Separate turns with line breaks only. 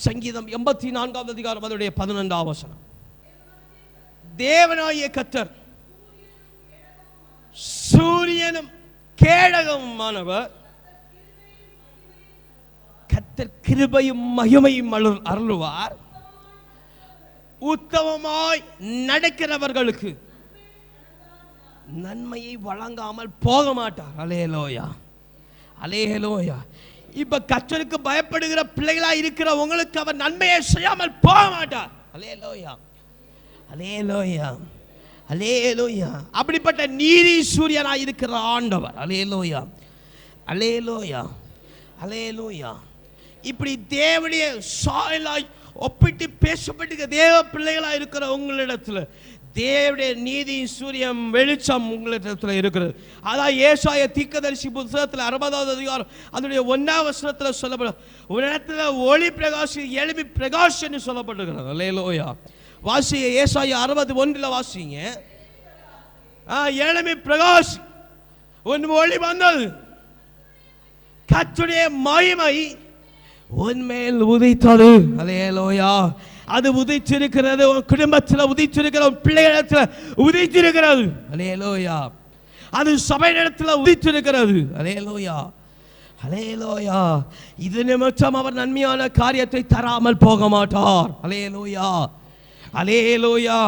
சங்கீதம் 84 அதிகாரம் அதனுடைய 11 வசனம். தேவனாகிய கர்த்தர் சூரியனும் கேடகமுமானவர், கர்த்தர் கிருபையும் மகிமையும் அருளுவார், உத்தமமாய் நடக்கிறவர்களுக்கு நன்மையை வழங்காமல் போக மாட்டார். அல்லேலூயா, அல்லேலூயா. இப்ப கர்த்தருக்கு பயப்படுகிற பிள்ளைகளா இருக்கிற உங்களுக்கு அவர் நன்மையை செய்யாமல் போக மாட்டார். அல்லேலூயா, அல்லேலூயா, அல்லேலூயா. அப்படிப்பட்ட நீதி சூரியனாய் இருக்கிற ஆண்டவர். அல்லேலூயா, அல்லேலூயா, அல்லேலூயா. இப்படி தேவனுடைய சாயலாய் ஒப்பிட்டு பேசப்பட்டு தேவ பிள்ளைகளாக இருக்கிற உங்களிடத்தில் தேவனுடைய நீதி சூரியன் வெளிச்சம் உங்களிடத்தில் இருக்கிறது. அதான் ஏசாயா தீர்க்கதரிசி புத்தகத்தில் 60வது அதிகாரம் அதனுடைய 1ஆம் வசனத்தில் சொல்லப்படும், உன்னிடத்தில் ஒளி பிரகாசி எழுப்பி பிரகாஷ் என்று சொல்லப்பட்டிருக்கிறது. அல்லேலூயா. வாசிங்க, ஏசாயா 61 வாசிங்க. எழுப்பி பிரகாஷ், உன் ஒளி வந்தது, கர்த்தருடைய மகிமை உன்மேல் உதித்தது. அல்லேலூயா. அது உதித்திருக்கிறது, உன் குடும்பத்தில் உதித்திருக்கிறது, உன் பிள்ளைகளிடத்தில் உதித்திருக்கிறது. அல்லேலூயா. அது சபையிடத்தில் உதித்திருக்கிறது. அல்லேலூயா, அல்லேலூயா. இது நிமித்தம் அவர் நன்மையான காரியத்தை தராமல் போக மாட்டார். அல்லேலூயா, அல்லேலூயா.